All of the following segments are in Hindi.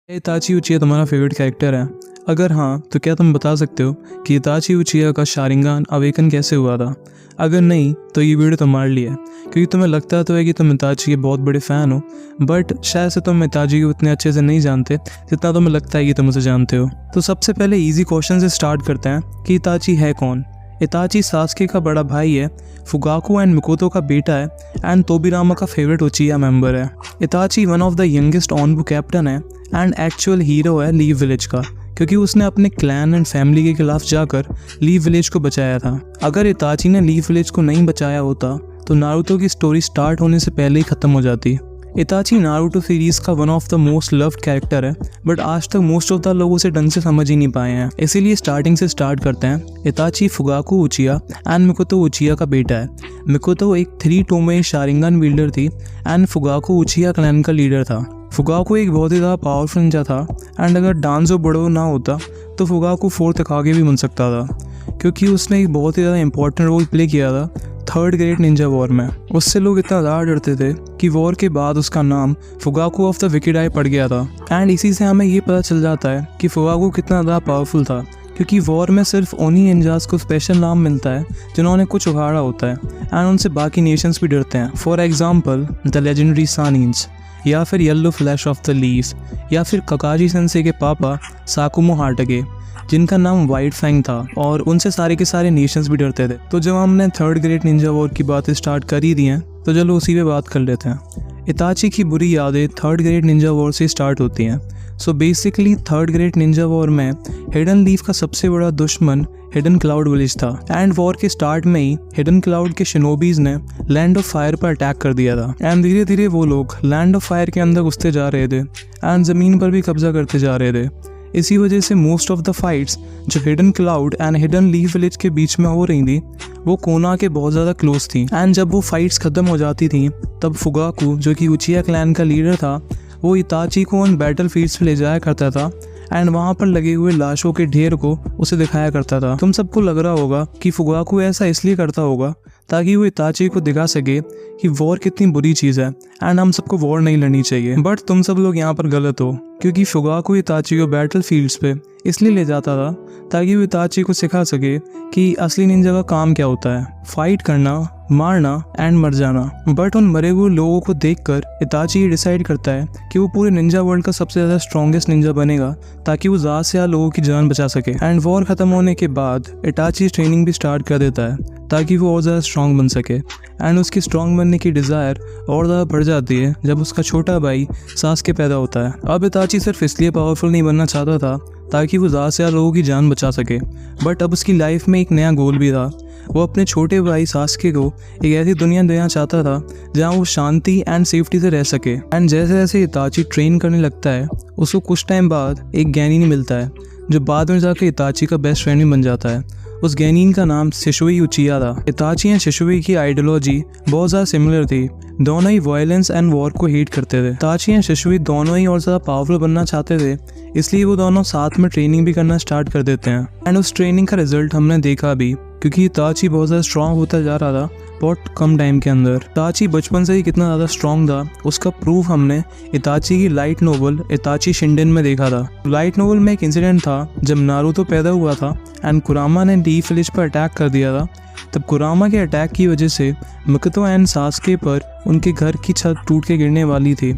इताची उचिया तुम्हारा फेवरेट कैरेक्टर है? अगर हाँ तो क्या तुम बता सकते हो कि इताची उचिया का शारिंगान अवेकन कैसे हुआ था? अगर नहीं तो ये वीडियो तुम्हारे लिए है, क्योंकि तुम्हें लगता तो है कि तुम इताची के बहुत बड़े फ़ैन हो, बट शायद से तुम इताची को उतने अच्छे से नहीं जानते जितना तुम्हें लगता है कि तुम उसे जानते हो। तो सबसे पहले इजी क्वेश्चन से स्टार्ट करते हैं कि इताची है कौन। इताची सास्के का बड़ा भाई है, फुगाकू एंड मिकोतो का बेटा है एंड तोबिरामा का फेवरेट उचिया मेंबर है। Itachi one of the youngest ANBU captain है एंड एक्चुअल हीरो है लीव विलेज का, क्योंकि उसने अपने क्लैन एंड फैमिली के खिलाफ जाकर लीव विलेज को बचाया था। अगर इताची ने लीव विलेज को नहीं बचाया होता तो नारुतो की स्टोरी स्टार्ट होने से पहले ही खत्म हो जाती। इताची नारुतो सीरीज का one of the most loved character है, बट आज तक मोस्ट ऑफ द लोग उसे ढंग से समझ ही नहीं पाए हैं। इसीलिए स्टार्टिंग से स्टार्ट करते हैं। इताची फुगाकू उचिया एंड मिकोतो उचिया का बेटा है। मिकोतो एक 3 टोमे शारिंगान विल्डर थी एंड फुगाकू उचिया क्लैन का लीडर था। फुगाकू एक बहुत ही ज़्यादा पावरफुल निंजा था एंड अगर डांजो बड़ो ना होता तो फुगाकू 4th होकागे भी बन सकता था, क्योंकि उसने एक बहुत ही ज़्यादा इंपॉर्टेंट रोल प्ले किया था 3rd ग्रेट निंजा वॉर में। उससे लोग इतना ज़्यादा डरते थे कि वॉर के बाद उसका नाम फुगाकू ऑफ द विकेड आई पड़ गया था। एंड इसी से हमें ये पता चल जाता है कि फुगाकू कितना ज़्यादा पावरफुल था, क्योंकि वॉर में सिर्फ उन्हीं निंजास को स्पेशल नाम मिलता है जिन्होंने कुछ उखाड़ा होता है एंड उनसे बाकी नेशंस भी डरते हैं। फॉर एग्जाम्पल द लेजेंडरी सानिन्स, या फिर yellow flash of the leaves, या फिर ककाजी सेंसे के पापा साकुमो हाटगे जिनका नाम वाइट फैंग था, और उनसे सारे के सारे नेशंस भी डरते थे। तो जब हमने 3rd ग्रेट निंजा वॉर की बातें स्टार्ट कर ही दी हैं तो चलो उसी पे बात कर लेते हैं। इताची की बुरी यादें 3rd ग्रेट निंजा वॉर से स्टार्ट होती हैं। So basically 3rd great Ninja war में हिडन लीफ का सबसे बड़ा दुश्मन हिडन क्लाउड विलेज था एंड वॉर के स्टार्ट में ही हिडन क्लाउड के शिनोबीज ने लैंड ऑफ फायर पर अटैक कर दिया था एंड धीरे धीरे वो लोग लैंड ऑफ फायर के अंदर घुसते जा रहे थे एंड ज़मीन पर भी कब्जा करते जा रहे थे। इसी वजह से मोस्ट ऑफ द फाइट्स जो hidden cloud and hidden leaf village के बीच में हो रही थी वो कोना के बहुत ज़्यादा क्लोज थी। एंड जब वो फाइट्स ख़त्म हो जाती थी तब फुगाकू जो कि उचिया क्लैन का लीडर था वो इताची को उन बैटल फील्ड्स पे ले जाया करता था एंड वहाँ पर लगे हुए लाशों के ढेर को उसे दिखाया करता था। तुम सबको लग रहा होगा कि फुगाकू ऐसा इसलिए करता होगा ताकि वो इताची को दिखा सके कि वॉर कितनी बुरी चीज़ है एंड हम सबको वॉर नहीं लड़नी चाहिए। बट तुम सब लोग यहाँ पर गलत हो, क्योंकि फुगाकू इताची को बैटल फील्ड्स पे इसलिए ले जाता था ताकि वो इताची को सिखा सके कि असली निंजा का काम क्या होता है, फाइट करना, मारना एंड मर जाना। बट उन मरे हुए लोगों को देखकर इताची ये डिसाइड करता है कि वो पूरे निंजा वर्ल्ड का सबसे ज़्यादा स्ट्रॉन्गेस्ट निंजा बनेगा ताकि वो ज़्यादा से ज़्यादा लोगों की जान बचा सके। एंड वॉर ख़त्म होने के बाद इताची ट्रेनिंग भी स्टार्ट कर देता है ताकि वो और ज़्यादा स्ट्रॉन्ग बन सके एंड उसकी स्ट्रॉन्ग बनने की डिज़ायर और ज़्यादा बढ़ जाती है जब उसका छोटा भाई सास्के पैदा होता है। अब इताची सिर्फ इसलिए पावरफुल नहीं बनना चाहता था ताकि वो ज़्यादा से ज़्यादा लोगों की जान बचा सके, बट अब उसकी लाइफ में एक नया गोल भी था। वो अपने छोटे भाई सास्के को एक ऐसी दुनिया देना चाहता था जहाँ वो शांति एंड सेफ्टी से रह सके। एंड जैसे जैसे इताची ट्रेन करने लगता है उसको कुछ टाइम बाद एक गैनिन मिलता है जो बाद में जाकर इताची का बेस्ट फ्रेंड भी बन जाता है। उस गैनिन का नाम शिशुई उचिया था। इताची एंड शिशुई की आइडियोलॉजी बहुत ज़्यादा सिमिलर थी, दोनों ही वायलेंस एंड वॉर को हेट करते थे। इताची एंड शिशुई दोनों ही और ज़्यादा पावरफुल बनना चाहते थे, इसलिए वो दोनों साथ में ट्रेनिंग भी करना स्टार्ट कर देते हैं एंड उस ट्रेनिंग का रिजल्ट हमने देखा भी, क्योंकि इताची बहुत ज़्यादा स्ट्रॉन्ग होता जा रहा था बहुत कम टाइम के अंदर। इताची बचपन से ही कितना ज़्यादा स्ट्रॉन्ग था उसका प्रूफ हमने इताची की लाइट नोवेल इताची शिंडेन में देखा था। लाइट नोवेल में एक इंसिडेंट था जब नारुतो पैदा हुआ था एंड कुरामा ने लीफ विलेज पर अटैक कर दिया था। तब कुरामा के अटैक की वजह से मिकोतो एंड सास्के पर उनके घर की छत टूट के गिरने वाली थी,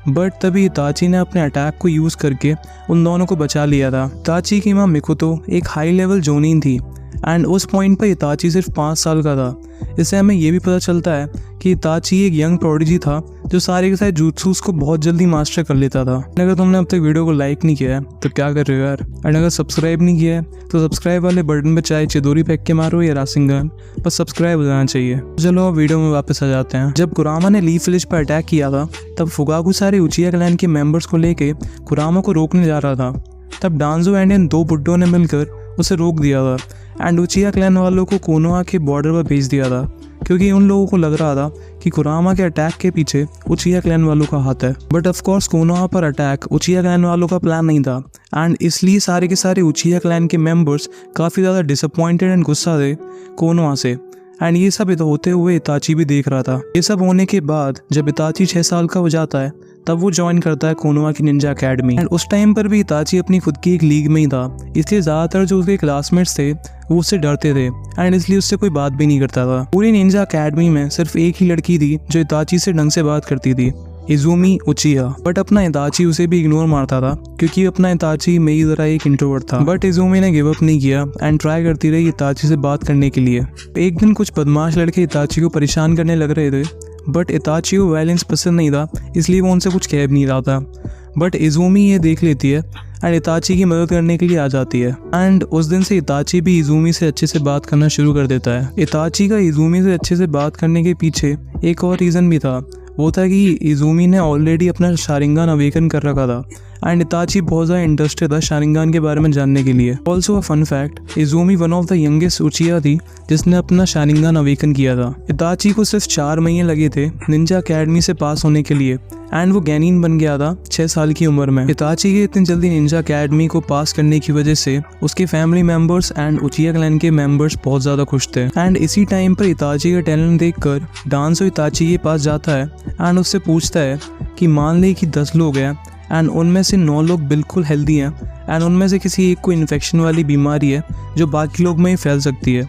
बट तभी इताची ने अपने अटैक को यूज़ करके उन दोनों को बचा लिया था। इताची की माँ मिकोतो एक हाई लेवल जोनिन थी एंड उस पॉइंट पर इताची सिर्फ 5 साल का था। इससे हमें ये भी पता चलता है कि इताची एक यंग प्रोडिजी था जो सारे के सारे jutsus को बहुत जल्दी मास्टर कर लेता था। अगर तुमने अब तक वीडियो को लाइक नहीं किया है तो क्या कर रहे हो यार, एंड अगर सब्सक्राइब नहीं किया है तो सब्सक्राइब वाले बटन पर चाहे चिदोरी फेंक के मारो या रासिंगन, बस सब्सक्राइब हो जाना चाहिए। चलो अब वीडियो में वापस आ जाते हैं। जब कुरामा ने लीफ विलेज पर अटैक किया था तब फुगाकू सारे उचिया क्लैन के मेंबर्स को लेके कुरामा को रोकने जा रहा था। तब डांजो एंड इन 2 बुड्ढों ने मिलकर उसे रोक दिया था एंड उचिया क्लैन वालों को कोनोहा के बॉर्डर पर भेज दिया था, क्योंकि उन लोगों को लग रहा था कि कुरामा के अटैक के पीछे उचिया क्लैन वालों का हाथ है। बट ऑफ कोर्स कोनोहा पर अटैक उचिया क्लैन वालों का प्लान नहीं था एंड इसलिए सारे के सारे उचिया क्लैन के मेंबर्स काफ़ी ज़्यादा डिसअपॉइंटेड एंड गुस्सा थे कोनोहा से। एंड ये सब होते हुए इताची भी देख रहा था। ये सब होने के बाद जब इताची 6 साल का हो जाता है तब वो ज्वाइन करता है कोनोहा की निंजा अकेडमी। एंड उस टाइम पर भी इताची अपनी खुद की एक लीग में ही था, इसलिए ज़्यादातर जो उसके क्लासमेट्स थे वो उससे डरते थे एंड इसलिए उससे कोई बात भी नहीं करता था। पूरी निंजा अकेडमी में सिर्फ एक ही लड़की थी जो इताची से ढंग से बात करती थी, इजुमी उचिया। बट अपना इताची उसे भी इग्नोर मारता था क्योंकि अपना इताची मेरी तरह एक इंट्रोवर्ट था। बट इजुमी ने गिव अप नहीं किया एंड ट्राई करती रही इताची से बात करने के लिए। एक दिन कुछ बदमाश लड़के इताची को परेशान करने लग रहे थे, बट इताची को वायलेंस पसंद नहीं था, इसलिए वो उनसे कुछ कह भी नहीं रहा था। बट इजुमी ये देख लेती है एंड इताची की मदद करने के लिए आ जाती है। एंड उस दिन से इताची भी इजुमी से अच्छे से बात करना शुरू कर देता है। इताची का इजुमी से अच्छे से बात करने के पीछे एक और रीज़न भी था, वो था कि इजुमी ने ऑलरेडी अपना शारिंगान अवेकन कर रखा था एंड इताची बहुत ज़्यादा इंटरेस्टेड था शारिंगान के बारे में जानने के लिए। Also a fun fact, Izumi one of the youngest Uchiha थी जिसने अपना शारिंगान अवेकन किया था। इताची को सिर्फ 4 महीने लगे थे निंजा अकेडमी से पास होने के लिए एंड वो गैनिन बन गया था 6 साल की उम्र में। इताची के इतनी जल्दी निंजा अकेडमी को पास करने की वजह से उसके फैमिली मेम्बर्स एंड उचिया क्लैन के मेम्बर्स बहुत ज़्यादा खुश थे। एंड इसी टाइम पर इताची का टैलेंट देखकर डांसो इताची के पास जाता है एंड उससे पूछता है कि मान ले कि 10 लोग हैं एंड उनमें से 9 लोग बिल्कुल हेल्दी हैं एंड उनमें से किसी एक को इन्फेक्शन वाली बीमारी है जो बाकी लोग में ही फैल सकती है।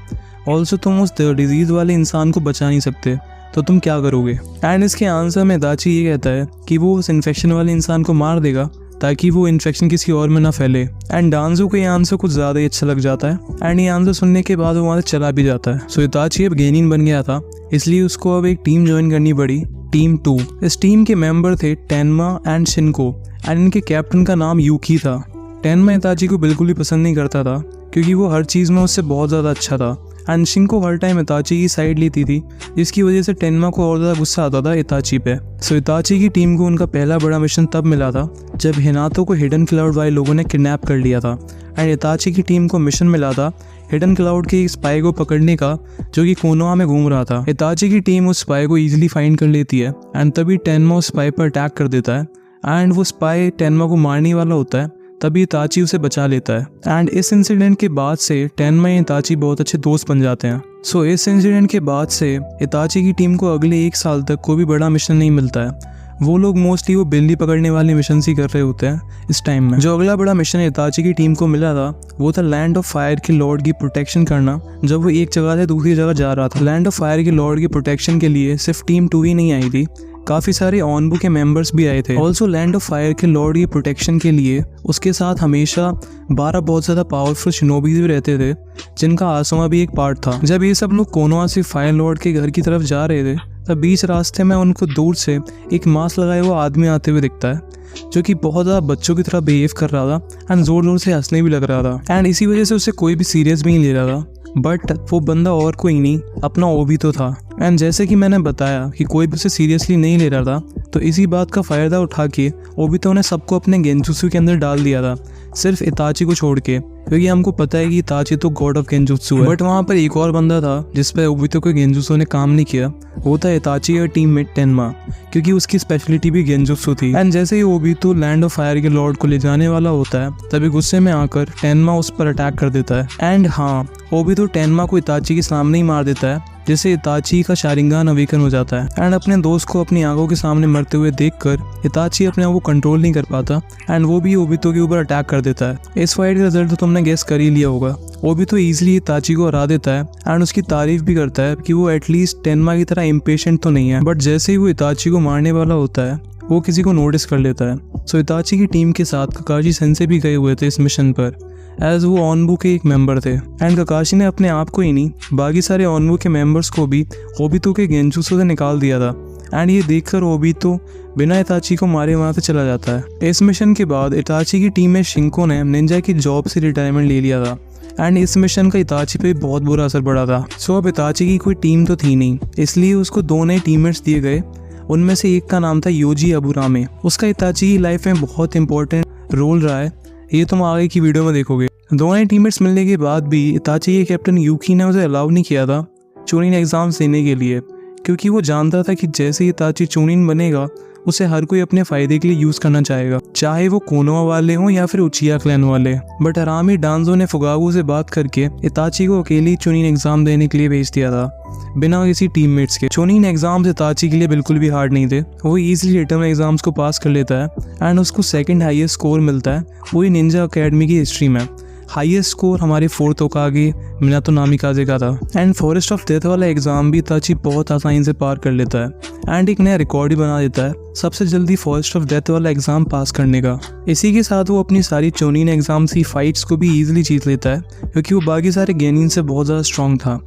ऑल्सो तुम उस डिजीज़ वाले इंसान को बचा नहीं सकते, तो तुम क्या करोगे? एंड इसके आंसर में इताची ये कहता है कि वो उस इन्फेक्शन वाले इंसान को मार देगा ताकि वो इन्फेक्शन किसी और में ना फैले। एंड डांसो को ये आंसर कुछ ज़्यादा ही अच्छा लग जाता है एंड ये आंसर सुनने के बाद वो वहाँ से चला भी जाता है। सो इताची अब गेनिन बन गया था, इसलिए उसको अब एक टीम ज्वाइन करनी पड़ी, टीम 2। इस टीम के मेंबर थे टेनमा एंड शिनको एंड इनके कैप्टन का नाम यूकी था। टेनमा इताची को बिल्कुल भी पसंद नहीं करता था क्योंकि वो हर चीज़ में उससे बहुत ज़्यादा अच्छा था एंड शिनको हर टाइम इताची की साइड लेती थी, जिसकी वजह से टेनमा को और ज़्यादा गुस्सा आता था इताची पे। सो इताची की टीम को उनका पहला बड़ा मिशन तब मिला था जब हिनातो को हिडन क्लाउड वाले लोगों ने किडनैप कर लिया था एंड इताची की टीम को मिशन मिला था हिडन क्लाउड के एक स्पाई को पकड़ने का जो कि कोनोहा में घूम रहा था। इताची की टीम उस स्पाई को ईजिली फाइंड कर लेती है एंड तभी टेनमा उस स्पाई पर अटैक कर देता है एंड वो स्पाई टेनमा को मारने वाला होता है, तभी इताची उसे बचा लेता है। एंड इस इंसिडेंट के बाद से टेनमा और इताची बहुत अच्छे दोस्त बन जाते हैं। सो इस इंसिडेंट के बाद से इताची की टीम को अगले 1 साल तक कोई भी बड़ा मिशन नहीं मिलता है। वो लोग मोस्टली वो बिल्ली पकड़ने वाले मिशन ही कर रहे होते हैं इस टाइम में। जो अगला बड़ा मिशन इताची की टीम को मिला था वो था लैंड ऑफ फायर के लॉर्ड की प्रोटेक्शन करना, जब वो एक जगह से दूसरी जगह जा रहा था। लैंड ऑफ फायर के लॉर्ड की प्रोटेक्शन के लिए सिर्फ टीम 2 ही नहीं आई थी, काफ़ी सारे ऑनबू के मेंबर्स भी आए थे। ऑल्सो लैंड ऑफ फायर के लॉर्ड की प्रोटेक्शन के लिए उसके साथ हमेशा 12 बहुत ज़्यादा पावरफुल शिनोबीज भी रहते थे जिनका आसुमा भी एक पार्ट था। जब ये सब लोग कोनोहा से फायर लॉर्ड के घर की तरफ जा रहे थे तब बीच रास्ते में उनको दूर से एक मास्क लगाए हुआ आदमी आते हुए दिखता है जो कि बहुत ज़्यादा बच्चों की तरह बिहेव कर रहा था एंड ज़ोर ज़ोर से हंसने भी लग रहा था एंड इसी वजह से उसे कोई भी सीरियस भी नहीं ले रहा था। बट वो बंदा और कोई नहीं अपना ओबितो था। एंड जैसे कि मैंने बताया कि कोई भी उसे सीरियसली नहीं ले रहा था, तो इसी बात का फ़ायदा उठा के ओबितो ने सबको अपने गेंजुत्सु के अंदर डाल दिया था, सिर्फ इताची को छोड़ के, क्योंकि हमको पता है कि इताची तो गॉड ऑफ गेंजुत्सु है। बट वहाँ पर एक और बंदा था जिस पर ओबितो के गेंजुत्सु ने काम नहीं किया, वो था इताची और टीममेट टेनमा, क्योंकि उसकी स्पेशलिटी भी गेंजुत्सु थी। एंड जैसे ही ओबितो लैंड ऑफ फायर के लॉर्ड को ले जाने वाला होता है तभी गुस्से में आकर टेनमा उस पर अटैक कर देता है। एंड हाँ, ओबितो टेनमा को इताची के सामने ही मार देता है, जिससे इताची का शारिंगान अवेकन हो जाता है। एंड अपने दोस्त को अपनी आंखों के सामने मरते हुए देखकर इताची अपने आप को कंट्रोल नहीं कर पाता एंड वो भी ओबितो के ऊपर अटैक कर देता है। इस फाइट का रिजल्ट तो तुमने गेस कर ही लिया होगा, ओबितो इजीली इताची को हरा देता है एंड उसकी तारीफ भी करता है कि वो एटलीस्ट टेनमा की तरह इम्पेशेंट तो नहीं है। बट जैसे ही वो इताची को मारने वाला होता है वो किसी को नोटिस कर लेता है। सो इताची की टीम के साथ ककाशी सेंसे भी गए हुए थे इस मिशन पर, एज वो ऑनबू के एक मेंबर थे। एंड ककाशी ने अपने आप को ही नहीं बाकी सारे ऑनबू के मेंबर्स को भी ओबितो के गेंजुत्सु से निकाल दिया था। एंड ये देखकर ओबितो बिना इताची को मारे वहाँ से चला जाता है। इस मिशन के बाद इताची की टीम में शिनको ने निंजा की जॉब से रिटायरमेंट ले लिया था एंड इस मिशन का इताची पे बहुत बुरा असर पड़ा था। सो अब इताची की कोई टीम तो थी नहीं, इसलिए उसको 2 नए टीममेट्स दिए गए। उनमें से एक का नाम था योजी अबुरामे। उसका इताची की लाइफ में बहुत इंपॉर्टेंट रोल रहा है, ये तुम आगे की वीडियो में देखोगे। 2 नए टीममेट्स मिलने के बाद भी इताची के कैप्टन यूकी ने उसे अलाउ नहीं किया था चूनिन एग्जाम्स देने के लिए, क्योंकि वो जानता था कि जैसे ही इताची चूनिन बनेगा उसे हर कोई अपने फायदे के लिए यूज करना चाहेगा, चाहे वो कोनोहा वाले हों या फिर उचिया क्लैन वाले। बट हरामी डांजो ने फुगाकू से बात करके इताची को अकेली चुनिन एग्जाम देने के लिए भेज दिया था, बिना किसी टीममेट्स के। चुनिन एग्जाम्स इताची के लिए बिल्कुल भी हार्ड नहीं थे, वो इजीली रिटर्न एग्जाम्स को पास कर लेता है एंड उसको सेकंड हाईएस्ट स्कोर मिलता है वही निंजा एकेडमी की हिस्ट्री में। हाईएस्ट स्कोर हमारे फोर्थ होकागे मिनातो नामिकाजे का था। एंड फॉरेस्ट ऑफ डेथ वाला एग्जाम भी इताची बहुत आसानी से पार कर लेता है एंड एक नया रिकॉर्ड ही बना देता है सबसे जल्दी फॉरेस्ट ऑफ डेथ वाला एग्जाम पास करने का। इसी के साथ वो अपनी सारी चोनिन एग्जाम्स की फाइट्स को भी ईजिली जीत लेता है क्योंकि वो बाकी सारे गेनिन से बहुत ज़्यादा स्ट्रॉन्ग था।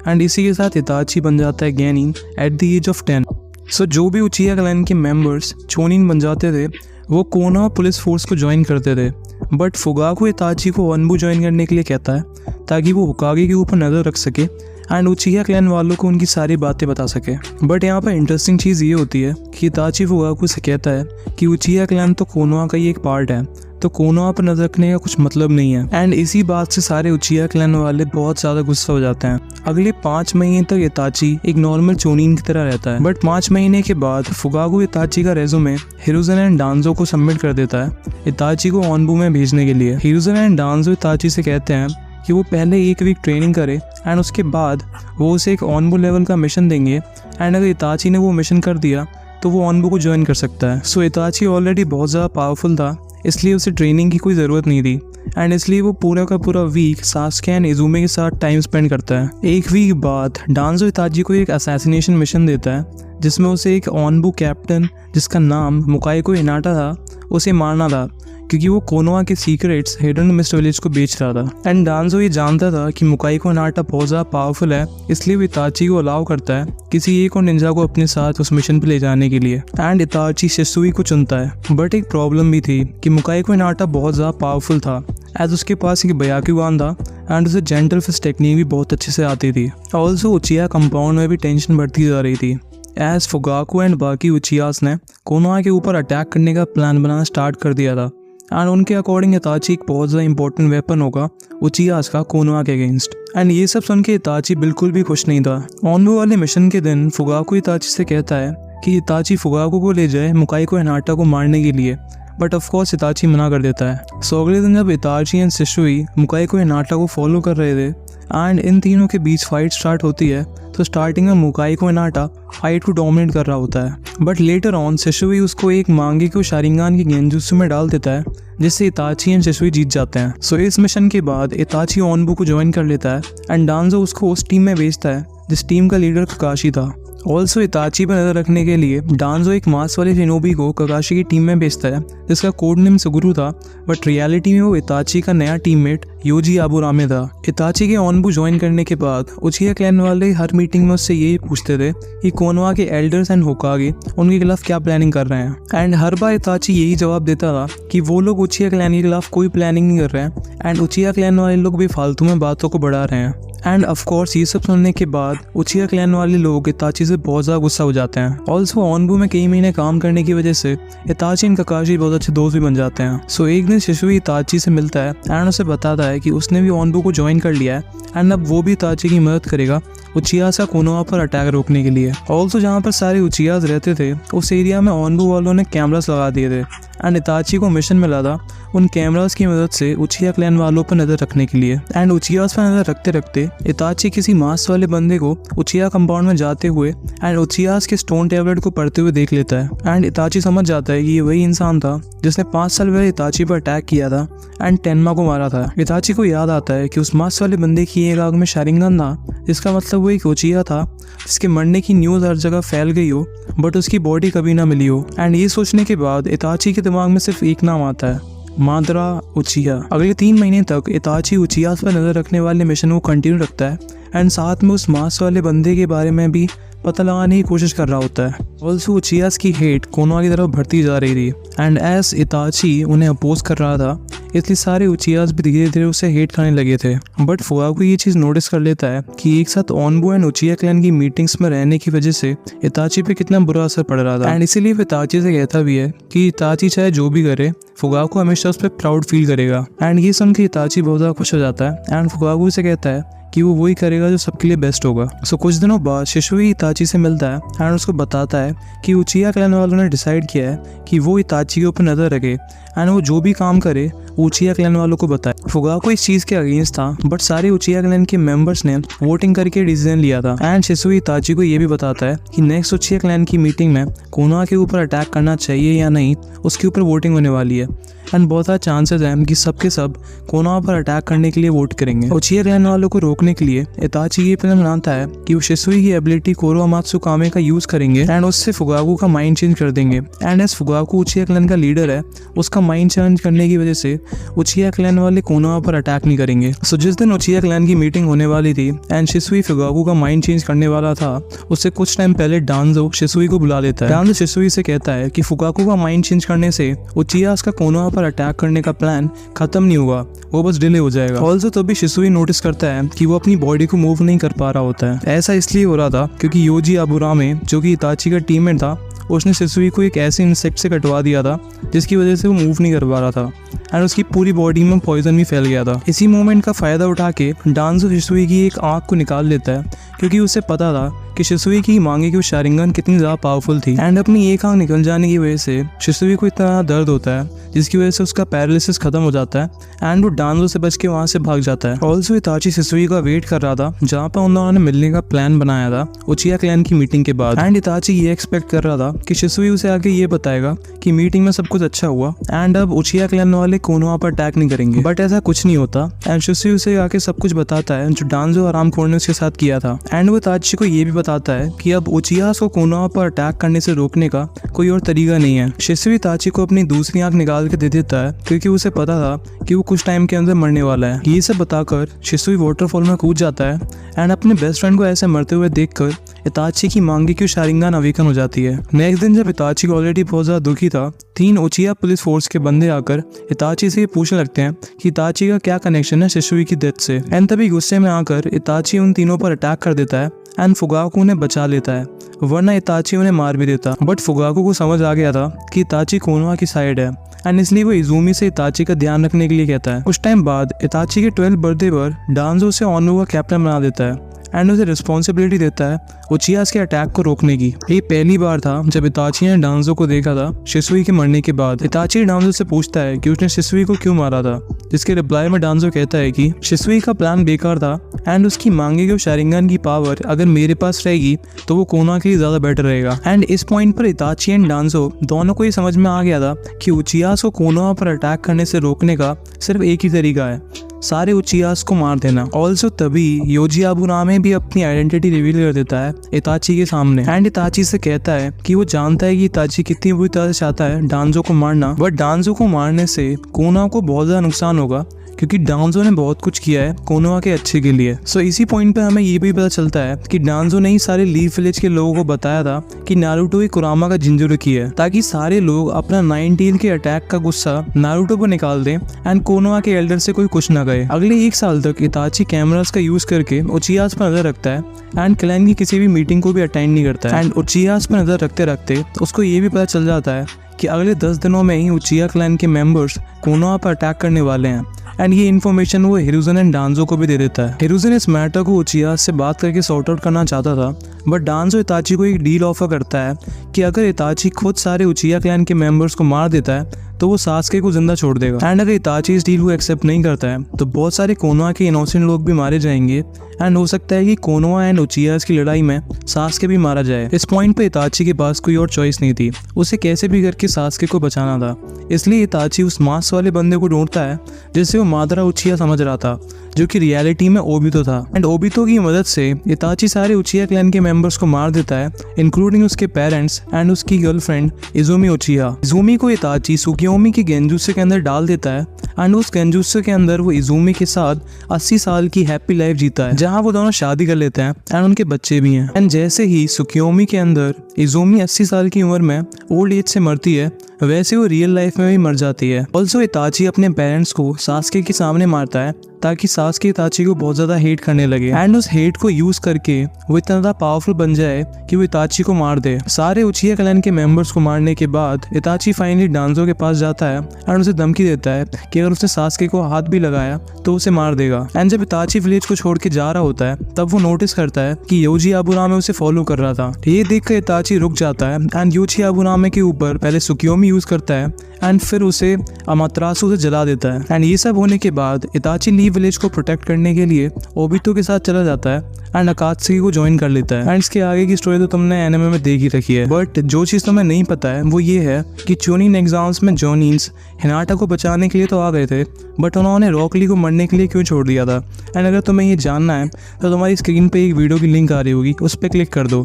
एंड इसी के साथ इताची बन जाता है गेनिन एट द एज ऑफ 10। सो जो भी उचिया क्लैन के मेंबर्स चोनिन बन जाते थे वो कोनोहा पुलिस फोर्स को ज्वाइन करते थे। बट फुगाकू इताची को वनबू ज्वाइन करने के लिए कहता है ताकि वो होकागे के ऊपर नज़र रख सके एंड उचिया क्लैन वालों को उनकी सारी बातें बता सके। बट यहाँ पर इंटरेस्टिंग चीज़ ये होती है कि इताची फुगाकू से कहता है कि उचिया क्लैन तो कोनोहा का ही एक पार्ट है, तो कोनोहा पर नजर रखने का कुछ मतलब नहीं है। एंड इसी बात से सारे उचिया क्लैन वाले बहुत ज़्यादा गुस्सा हो जाते हैं। अगले 5 महीने तक इताची एक नॉर्मल चोनिन की तरह रहता है। बट 5 महीने के बाद फुगाकू इताची का रेज्यूमे हिरुzen एंड डांजो को सबमिट कर देता है इताची को ऑनबू में भेजने के लिए। हिरुzen एंड डांजो इताची से कहते हैं कि वो पहले 1 वीक ट्रेनिंग करे एंड उसके बाद वो उसे एक ऑनबू लेवल का मिशन देंगे एंड अगर इताची ने वो मिशन कर दिया तो वो ऑनबू को ज्वाइन कर सकता है। सो इताची ऑलरेडी बहुत ज़्यादा पावरफुल था, इसलिए उसे ट्रेनिंग की कोई ज़रूरत नहीं थी एंड इसलिए वो पूरा का पूरा वीक सास्के एंड इजुमे के साथ टाइम स्पेंड करता है। 1 वीक बाद डांजो इताची को एक असैसिनेशन मिशन देता है जिसमें उसे एक ऑनबू कैप्टन जिसका नाम मुकाइको हिनाटा था उसे मारना था क्योंकि वो कोनोहा के सीक्रेट्स हिडन मिस्ट विलेज को बेच रहा था। एंड डांजो ये जानता था कि मुकाइको हिनाटा बहुत ज़्यादा पावरफुल है, इसलिए वो इताची को अलाउ करता है किसी एक और निंजा को अपने साथ उस मिशन पे ले जाने के लिए। एंड इताची शिसुई को चुनता है। बट एक प्रॉब्लम भी थी कि मुकाइको हिनाटा बहुत ज़्यादा पावरफुल था एज उसके पास एक बयाक्यूगान था एंड उसे जेंटल फिस्ट टेक्निक भी बहुत अच्छे से आती थी। ऑल्सो उचिया कंपाउंड में भी टेंशन बढ़ती जा रही थी एज फुगाकू एंड बाकी उचियास ने कोनोहा के ऊपर अटैक करने का प्लान बनाना स्टार्ट कर दिया था एंड उनके अकॉर्डिंग इताची एक बहुत ज़्यादा इंपॉर्टेंट वेपन होगा उचियास का कोनोहा के अगेंस्ट। एंड ये सब सुन के इताची बिल्कुल भी खुश नहीं था। ऑनबू वाले मिशन के दिन फुगाकू इताची से कहता है कि इताची फुगाकू को ले जाए मुकाइको हिनाटा को मारने के लिए, बट ऑफ कोर्स इताची मना कर देता है। सो अगले दिन जब इताची एंड शिसुई मुकाइको हिनाटा को फॉलो कर रहे थे एंड इन तीनों के बीच फाइट स्टार्ट होती है तो स्टार्टिंग में मुकाइको हिनाटा फाइट को डोमिनेट कर रहा होता है। बट लेटर ऑन शिसुई उसको एक मांगेको शारिंगान की गेंजुत्सु में डाल देता है जिससे इताची एंड शिसुई जीत जाते हैं। सो इस मिशन के बाद इताची ऑनबू को ज्वाइन कर लेता है एंड डांजो उसको उस टीम में भेजता है जिस टीम का लीडर ककाशी था। ऑल्सो इताची पर नजर रखने के लिए डांजो एक मास वाले शिनोबी को ककाशी की टीम में भेजता है जिसका कोड नेम सुगुरु था, बट रियलिटी में वो इताची का नया टीममेट योजी आबुरामे था। इताची के ऑनबू ज्वाइन करने के बाद उचिया क्लैन वाले हर मीटिंग में उससे यही पूछते थे कि कोनोहा के एल्डर्स एंड होकागे उनके खिलाफ क्या प्लानिंग कर रहे हैं। एंड हर बार इताची यही जवाब देता था कि वो लोग उचिया क्लैन के खिलाफ कोई प्लानिंग नहीं कर रहे हैं एंड उचिया क्लैन वाले लोग भी फालतू में बातों को बढ़ा रहे हैं। एंड ऑफ कोर्स ये सब सुनने के बाद उचिया क्लैन वाले लोग इताची से बहुत ज़्यादा गुस्सा हो जाते हैं। ऑल्सो ऑनबू में कई महीने काम करने की वजह से इताची एंड ककाशी बहुत अच्छे दोस्त भी बन जाते हैं। सो एक दिन शिसुई इताची से मिलता है एंड उसे बताता है कि उसने भी ऑनबू को ज्वाइन कर लिया है एंड अब वो भी इताची की मदद करेगा उचियास का कोनोहा पर अटैक रोकने के लिए। ऑल्सो जहाँ पर सारे उचियास रहते थे उस एरिया में ऑनबू वालों ने कैमरास लगा दिए थे एंड इताची को मिशन मिला था उन कैमरास की मदद से उचिया क्लैन वालों पर नजर रखने के लिए। एंड उचियास पर नजर रखते रखते इताची किसी मास वाले बंदे को उचिया कंपाउंड में जाते हुए एंड उचियास के स्टोन टैबलेट को पढ़ते हुए देख लेता है एंड इताची समझ जाता है कि ये वही इंसान था जिसने 5 साल पहले इताची पर अटैक किया था एंड टेनमा को मारा था। इताची को याद आता है कि उस मास वाले बंदे की एक आग में शारिंगन था, जिसका मतलब वो एक उचिया था जिसके मरने की न्यूज़ हर जगह फैल गई हो बट उसकी बॉडी कभी ना मिली हो। एंड ये सोचने के बाद इताची के दिमाग में सिर्फ एक नाम आता है, मादरा उचिया। अगले 3 महीने तक इताची उचियास पर नजर रखने वाले मिशन को कंटिन्यू रखता है एंड साथ में उस मास वाले बंदे के बारे में भी पता लगाने की कोशिश कर रहा होता है। ऑल्सो उचियास की हेट कोनोहा की तरफ बढ़ती जा रही थी एंड एज इताची उन्हें अपोज कर रहा था इसलिए सारे उचियास भी धीरे धीरे उसे हेट करने लगे थे। बट फुगाकू ये चीज़ नोटिस कर लेता है कि एक साथ ऑनबो एंड उचिया क्लैन की मीटिंग्स में रहने की वजह से इताची पे कितना बुरा असर पड़ रहा था। एंड इसीलिए वो इताची से कहता भी है कि इताची चाहे जो भी करे फुगाकू हमेशा उस पर प्राउड फील करेगा। एंड ये सुन के इताची बहुत ज़्यादा खुश हो जाता है एंड फुगाकू से कहता है कि वो वही करेगा जो सबके लिए बेस्ट होगा। सो कुछ दिनों बाद शिशुई इताची से मिलता है एंड उसको बताता है कि उचिया क्लैन वालों ने डिसाइड किया है कि वो इताची के ऊपर नज़र रखे एंड वो जो भी काम करे उचिया क्लैन वालों को बताए। फुगाकू इस चीज़ के अगेंस्ट था बट सारे उचिया क्लैन के मेंबर्स ने वोटिंग करके डिसीजन लिया था। एंड शिशुई इताची को ये भी बताता है कि नेक्स्ट उचिया क्लैन की मीटिंग में कोनोहा के ऊपर अटैक करना चाहिए या नहीं उसके ऊपर वोटिंग होने वाली है एंड बहुत सारे चांसेस हैं कि सबके सब कोनोहा पर अटैक करने के लिए वोट करेंगे। उचिया क्लैन वालों को रोकने के लिए इताची ये प्लान बनाता है कि वो शिशुई की एबिलिटी कोरोमात्सु कामे का यूज करेंगे एंड उससे फुगाकू का माइंड चेंज कर देंगे। एंड एस फुगाकू उचिया क्लैन का लीडर है उसका माइंड चेंज करने की वजह से उचिया क्लैन वाले कोनोहा पर अटैक नहीं करेंगे। सो जिस दिन उचिया क्लैन की मीटिंग होने वाली थी एंड शिशुई फुगाकू का माइंड चेंज करने वाला था उससे कुछ टाइम पहले डांजो शिशुई को बुला लेता है। डांजो शिशुई से कहता है कि फुगाकू का माइंड चेंज करने से उचियास का कोनोहा पर अटैक करने का प्लान खत्म नहीं हुआ, वो बस डिले हो जाएगा। ऑल्सो तभी शिशुई नोटिस करता है कि वो अपनी बॉडी को मूव नहीं कर पा रहा होता है। ऐसा इसलिए हो रहा था क्योंकि योजी अबुरामे जो कि इताची का टीममेट था उसने शिशुई को एक ऐसे इंसेक्ट से कटवा दिया था जिसकी वजह से वो मूव नहीं कर पा रहा था एंड उसकी पूरी बॉडी में पॉइजन भी फैल गया था। इसी मोमेंट का फायदा उठा के डांजो शिशुई की एक आंख को निकाल लेता है क्योंकि उसे पता था कि शिशुई की मांगे की शारिंगन कितनी ज़्यादा पावरफुल थी एंड अपनी एक आंख निकल जाने की वजह से शिशुई को इतना दर्द होता है जिसकी वजह से उसका पैरालिसिस खत्म हो जाता है एंड वो डांजो से बच के वहाँ से भाग जाता है। ऑल्सो इताची शिशुई का वेट कर रहा था जहाँ पर उन दोनों ने मिलने का प्लान बनाया था उचिया क्लैन की मीटिंग के बाद एंड इताची ये एक्सपेक्ट कर रहा था कि शिशुई उसे आके ये बताएगा कि मीटिंग में सब कुछ अच्छा हुआ एंड अब उचिया क्लैन वाले कोनोहा पर अटैक नहीं करेंगे। बट ऐसा कुछ नहीं होता एंड शिशुई उसे आके सब कुछ बताता है जो डांजो आराम खोर ने उसके साथ किया था एंड वो इताची को ये भी बताता है कि अब उचियास को कोनोहा पर अटैक करने से रोकने का कोई और तरीका नहीं है। शिशुई इताची को अपनी दूसरी आंख निकाल के दे देता है क्योंकि उसे पता था कि वो कुछ टाइम के अंदर मरने वाला है। ये सब बताकर शिशुई वाटरफॉल में कूद जाता है एंड अपने बेस्ट फ्रेंड को ऐसे मरते हुए देखकर इताची की मांगे की शारिंगन अवेकन हो जाती है। नेक्स्ट दिन जब इताची ऑलरेडी बहुत ज्यादा दुखी था 3 उचिया पुलिस फोर्स के बंदे आकर इताची से पूछने लगते हैं कि इताची का क्या कनेक्शन है शिशुई की डेथ से एंड तभी गुस्से में आकर इताची उन तीनों पर अटैक कर देता है एंड फुगाकू उन्हें बचा लेता है वरना इताची उन्हें मार भी देता। बट फुगाकू को समझ आ गया था कि इताची कोनोहा की साइड है एंड इसलिए वो इजुमी से इताची का ध्यान रखने के लिए कहता है। कुछ टाइम बाद इताची के 12th बर्थडे पर डांजो से ऑनबो का कैप्टन बना देता है एंड उसे रिस्पॉन्सिबिलिटी देता है उचियास के अटैक को रोकने की। ये पहली बार था जब इताची ने डांजो को देखा था शिशुई के मरने के बाद। इताची डांजो से पूछता है कि उसने शिशुई को क्यों मारा था जिसके रिप्लाई में डांजो कहता है कि शिशुई का प्लान बेकार था एंड उसकी मांगे की शारिंगन की पावर अगर मेरे पास रहेगी तो वो कोनोहा के लिए ज्यादा बेटर रहेगा। एंड इस पॉइंट पर इताची एंड डांजो दोनों को ये समझ में आ गया था कि उचियास को कोनोहा पर अटैक करने से रोकने का सिर्फ एक ही तरीका है, सारे उचियास को मार देना। ऑल्सो तभी योजी अबुरामे भी अपनी आइडेंटिटी रिवील कर देता है इताची के सामने एंड इताची से कहता है कि वो जानता है कि इताची कितनी बुरी तरह से चाहता है डांजो को मारना बट डांजो को मारने से कोनोहा को बहुत ज्यादा नुकसान होगा क्योंकि डांजो ने बहुत कुछ किया है कोनोहा के अच्छे के लिए। सो इसी पॉइंट पे हमें ये भी पता चलता है कि डांजो ने ही सारे लीफ विलेज के लोगों को बताया था कि नारुतो ही कुरामा का जिंजुरुकी है ताकि सारे लोग अपना 9 टेल के अटैक का गुस्सा नारुतो पर निकाल दें एंड कोनोहा के एल्डर से कोई कुछ ना गए। अगले 1 साल तक इताची कैमरास का यूज करके उचियास पर नजर रखता है एंड क्लैन की किसी भी मीटिंग को भी अटेंड नहीं करता है एंड उचियास पर नजर रखते रखते उसको ये भी पता चल जाता है कि अगले 10 दिनों में ही उचिया क्लैन के मेंबर्स कोनोहा पर अटैक करने वाले हैं एंड ये इन्फॉर्मेशन वो हिरुजन एंड डांजो को भी दे देता है। हिरुजन इस मैटर को उचिया से बात करके सॉर्ट आउट करना चाहता था बट डांजो इताची को एक डील ऑफर करता है कि अगर इताची खुद सारे उचिया क्लैन के मेंबर्स को मार देता है तो वो सास्के को जिंदा छोड़ देगा एंड अगर इताची इस डील को एक्सेप्ट नहीं करता है तो बहुत सारे कोनोहा के इनोसेंट लोग भी मारे जाएंगे एंड हो सकता है कि कोनोहा एंड उचियास की लड़ाई में सास्के भी मारा जाए। इस पॉइंट पे इताची के पास कोई और चॉइस नहीं थी, उसे कैसे भी करके सास्के को बचाना था। इसलिए इताची उस मास्क वाले बंदे को ढूंढता है जिसे वो मादरा उचिया समझ रहा था जो कि रियलिटी में ओबितो था। एंड ओबितो की मदद से इताची सारे उचिया क्लैन के मेंबर्स को मार देता है, इंक्लूडिंग उसके पेरेंट्स एंड उसकी गर्लफ्रेंड इजुमी उचिया। इजुमी को इताची सुकियोमी के गेंजुत्सु के अंदर डाल देता है एंड उस गेंजुत्सु के अंदर वो इजुमी के साथ 80 साल की हैप्पी लाइफ जीता है, जहां वो दोनों शादी कर लेते हैं एंड उनके बच्चे भी हैं। एंड जैसे ही सुकियोमी के अंदर इजुमी 80 साल की उम्र में ओल्ड एज से मरती है, वैसे वो रियल लाइफ में भी मर जाती है। ऑल्सो इताची अपने पेरेंट्स को सास्के के सामने मारता है ताकि सास्के इताची को बहुत ज्यादा हेट करने लगे एंड उस हेट को यूज करके वो इतना ज्यादा पावरफुल बन जाए कि वो इताची को मार दे। सारे उचिया क्लैन के मेंबर्स को मारने के बाद इताची फाइनली डांजो के पास जाता है एंड उसे धमकी देता है कि अगर उसने सास्के को हाथ भी लगाया तो उसे मार देगा। एंड जब इताची विलेज को छोड़ के जा रहा होता है तब वो नोटिस करता है कि योजी आबुनामे उसे फॉलो कर रहा था। ये देखकर इताची रुक जाता है एंड योजी आबुनामे के ऊपर पहले सुकियोमी यूज करता है एंड फिर उसे अमातरासु से जला देता है। एंड ये सब होने के बाद इताची लीव विलेज को प्रोटेक्ट करने के लिए ओबितो के साथ चला जाता है एंड अकात्सुकी को ज्वाइन कर लेता है। एंड इसके आगे की स्टोरी तो तुमने एनिमे में देख ही रखी है, बट जो चीज़ तुम्हें नहीं पता है वो ये है कि चूनिन एग्जाम्स में जोनिन्स हिनाटा को बचाने के लिए तो आ गए थे, बट उन्होंने रॉक ली को मरने के लिए क्यों छोड़ दिया था। एंड अगर तुम्हें ये जानना है तो तुम्हारी स्क्रीन पे एक वीडियो की लिंक आ रही होगी, उस पर क्लिक कर दो।